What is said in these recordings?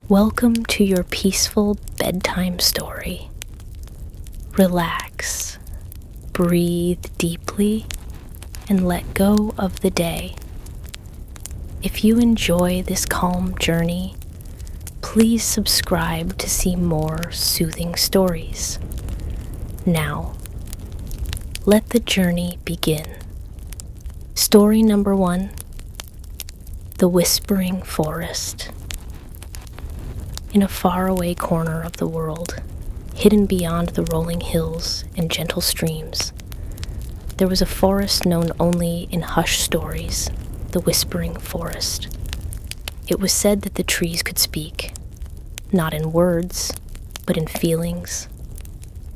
Welcome to your peaceful bedtime story. Relax, breathe deeply, and let go of the day. If you enjoy this calm journey, please subscribe to see more soothing stories. Now, let the journey begin. Story number 1, The Whispering Forest. In a faraway corner of the world, hidden beyond the rolling hills and gentle streams, there was a forest known only in hushed stories, the Whispering Forest. It was said that the trees could speak, not in words, but in feelings,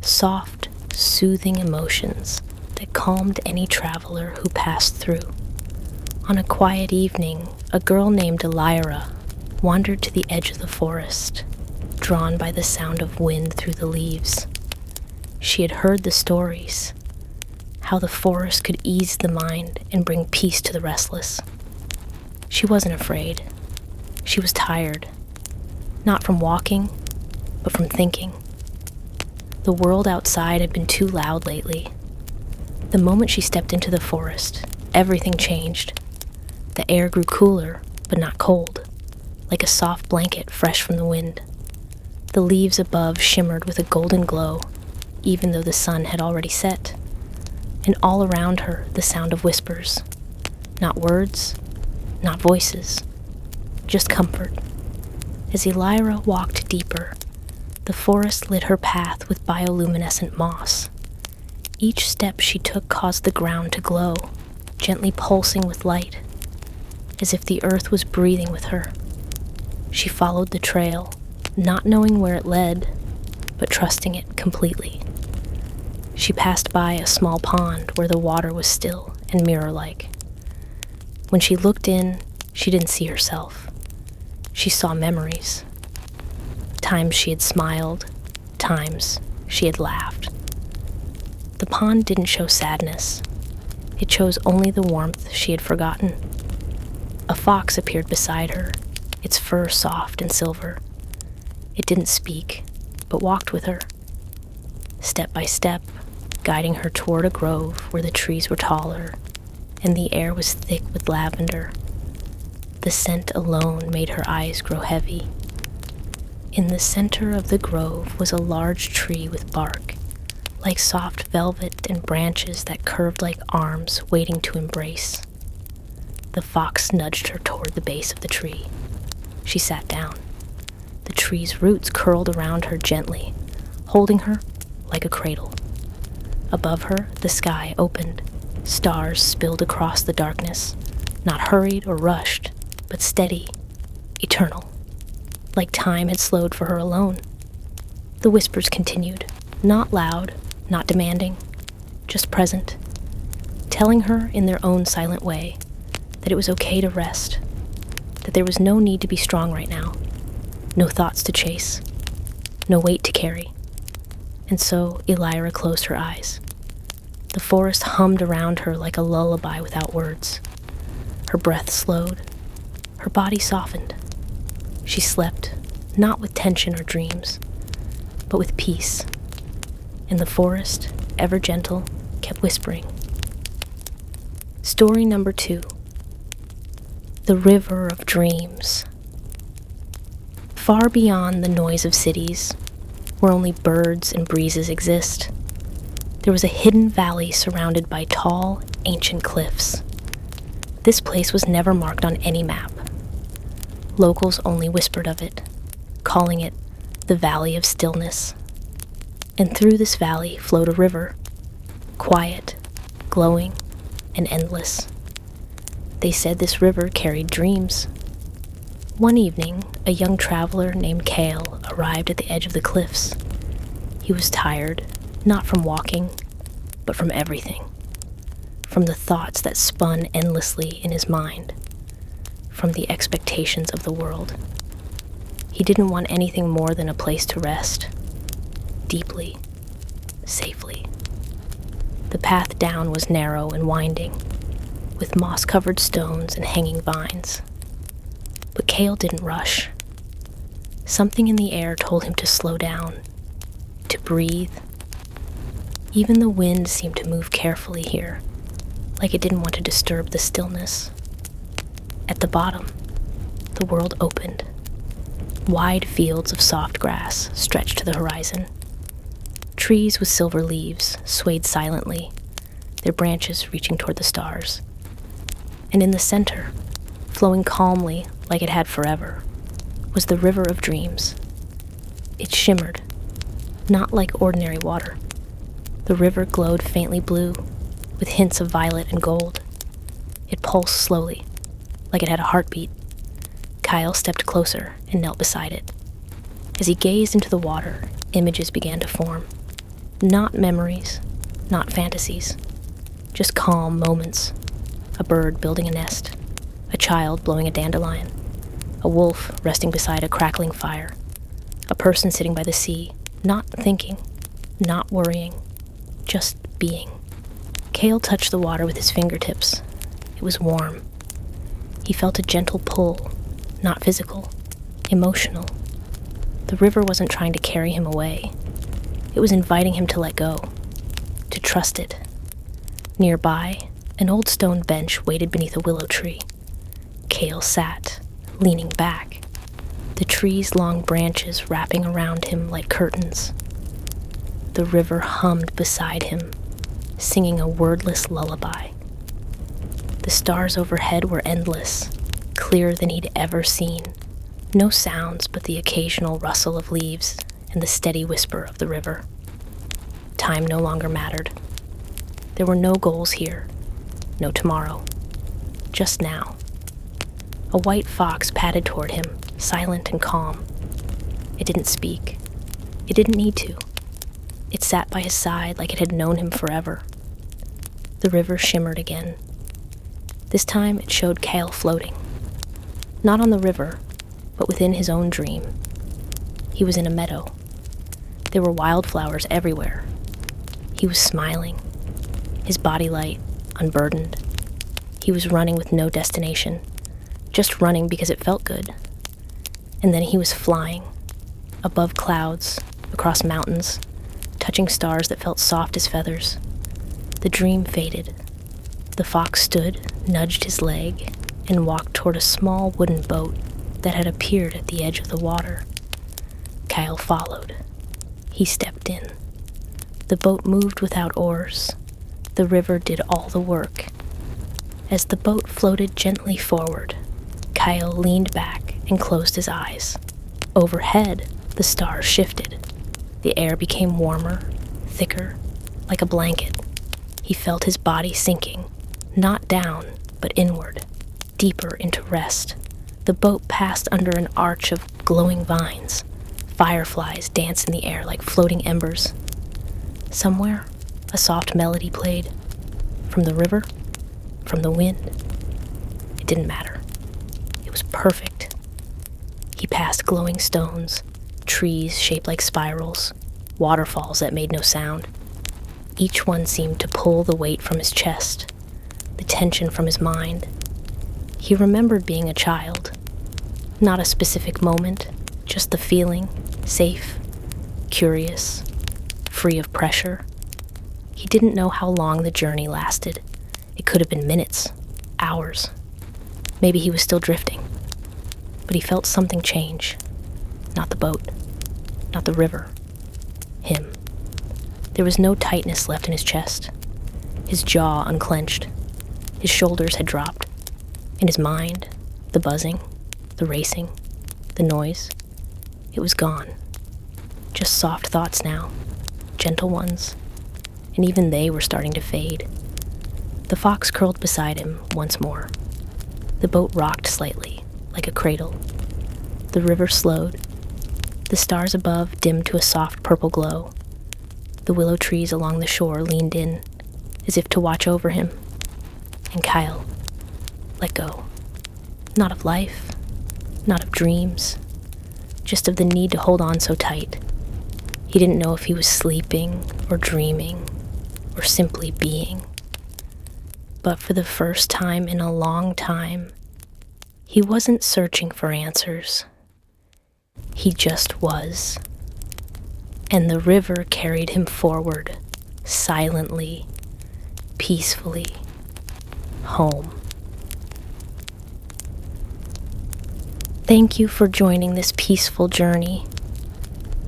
soft, soothing emotions that calmed any traveler who passed through. On a quiet evening, a girl named Elira wandered to the edge of the forest, drawn by the sound of wind through the leaves. She had heard the stories, how the forest could ease the mind and bring peace to the restless. She wasn't afraid. She was tired, not from walking, but from thinking. The world outside had been too loud lately. The moment she stepped into the forest, everything changed. The air grew cooler, but not cold, like a soft blanket fresh from the wind. The leaves above shimmered with a golden glow, even though the sun had already set. And all around her, the sound of whispers. Not words, not voices, just comfort. As Elira walked deeper, the forest lit her path with bioluminescent moss. Each step she took caused the ground to glow, gently pulsing with light, as if the earth was breathing with her. She followed the trail, not knowing where it led, but trusting it completely. She passed by a small pond where the water was still and mirror-like. When she looked in, she didn't see herself. She saw memories. Times she had smiled, times she had laughed. The pond didn't show sadness. It chose only the warmth she had forgotten. A fox appeared beside her, its fur soft and silver. It didn't speak, but walked with her, step by step, guiding her toward a grove where the trees were taller and the air was thick with lavender. The scent alone made her eyes grow heavy. In the center of the grove was a large tree with bark, like soft velvet, and branches that curved like arms waiting to embrace. The fox nudged her toward the base of the tree. She sat down. The tree's roots curled around her gently, holding her like a cradle. Above her, the sky opened. Stars spilled across the darkness, not hurried or rushed, but steady, eternal, like time had slowed for her alone. The whispers continued, not loud, not demanding, just present, telling her in their own silent way that it was okay to rest, that there was no need to be strong right now, no thoughts to chase, no weight to carry. And so Elira closed her eyes. The forest hummed around her like a lullaby without words. Her breath slowed. Her body softened. She slept, not with tension or dreams, but with peace. And the forest, ever gentle, kept whispering. Story number 2. The River of Dreams. Far beyond the noise of cities, where only birds and breezes exist, there was a hidden valley surrounded by tall, ancient cliffs. This place was never marked on any map. Locals only whispered of it, calling it the Valley of Stillness. And through this valley flowed a river, quiet, glowing, and endless. They said this river carried dreams. One evening, a young traveler named Kale arrived at the edge of the cliffs. He was tired, not from walking, but from everything. From the thoughts that spun endlessly in his mind, from the expectations of the world. He didn't want anything more than a place to rest, deeply, safely. The path down was narrow and winding, with moss-covered stones and hanging vines. But Kale didn't rush. Something in the air told him to slow down, to breathe. Even the wind seemed to move carefully here, like it didn't want to disturb the stillness. At the bottom, the world opened. Wide fields of soft grass stretched to the horizon. Trees with silver leaves swayed silently, their branches reaching toward the stars. And in the center, flowing calmly like it had forever, was the river of dreams. It shimmered, not like ordinary water. The river glowed faintly blue, with hints of violet and gold. It pulsed slowly, like it had a heartbeat. Kyle stepped closer and knelt beside it. As he gazed into the water, images began to form. Not memories, not fantasies, just calm moments. A bird building a nest, a child blowing a dandelion, a wolf resting beside a crackling fire, a person sitting by the sea, not thinking, not worrying, just being. Cale touched the water with his fingertips. It was warm. He felt a gentle pull, not physical, emotional. The river wasn't trying to carry him away. It was inviting him to let go, to trust it. Nearby, an old stone bench waited beneath a willow tree. Cale sat, leaning back, the tree's long branches wrapping around him like curtains. The river hummed beside him, singing a wordless lullaby. The stars overhead were endless, clearer than he'd ever seen. No sounds but the occasional rustle of leaves and the steady whisper of the river. Time no longer mattered. There were no goals here, no tomorrow, just now. A white fox padded toward him, silent and calm. It didn't speak. It didn't need to. It sat by his side like it had known him forever. The river shimmered again. This time it showed Cale floating. Not on the river, but within his own dream. He was in a meadow. There were wildflowers everywhere. He was smiling, his body light, unburdened. He was running with no destination, just running because it felt good. And then he was flying, above clouds, across mountains, touching stars that felt soft as feathers. The dream faded. The fox stood, nudged his leg, and walked toward a small wooden boat that had appeared at the edge of the water. Kyle followed. He stepped in. The boat moved without oars. The river did all the work. As the boat floated gently forward, Kyle leaned back and closed his eyes. Overhead, the stars shifted. The air became warmer, thicker, like a blanket. He felt his body sinking, not down, but inward, deeper into rest. The boat passed under an arch of glowing vines. Fireflies danced in the air like floating embers. Somewhere, a soft melody played. From the river, from the wind. It didn't matter. It was perfect. He passed glowing stones, trees shaped like spirals, waterfalls that made no sound. Each one seemed to pull the weight from his chest, the tension from his mind. He remembered being a child. Not a specific moment, just the feeling, safe, curious, free of pressure. He didn't know how long the journey lasted. It could have been minutes, hours. Maybe he was still drifting. But he felt something change. Not the boat, not the river. Him. There was no tightness left in his chest. His jaw unclenched. His shoulders had dropped. In his mind, the buzzing, the racing, the noise, it was gone. Just soft thoughts now, gentle ones, and even they were starting to fade. The fox curled beside him once more. The boat rocked slightly, like a cradle. The river slowed. The stars above dimmed to a soft purple glow. The willow trees along the shore leaned in, as if to watch over him. And Kyle let go. Not of life, not of dreams, just of the need to hold on so tight. He didn't know if he was sleeping or dreaming or simply being. But for the first time in a long time, he wasn't searching for answers. He just was. And the river carried him forward, silently, peacefully, home. Thank you for joining this peaceful journey.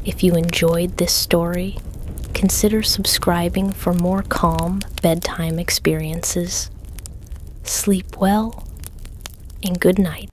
If you enjoyed this story, consider subscribing for more calm bedtime experiences. Sleep well, and good night.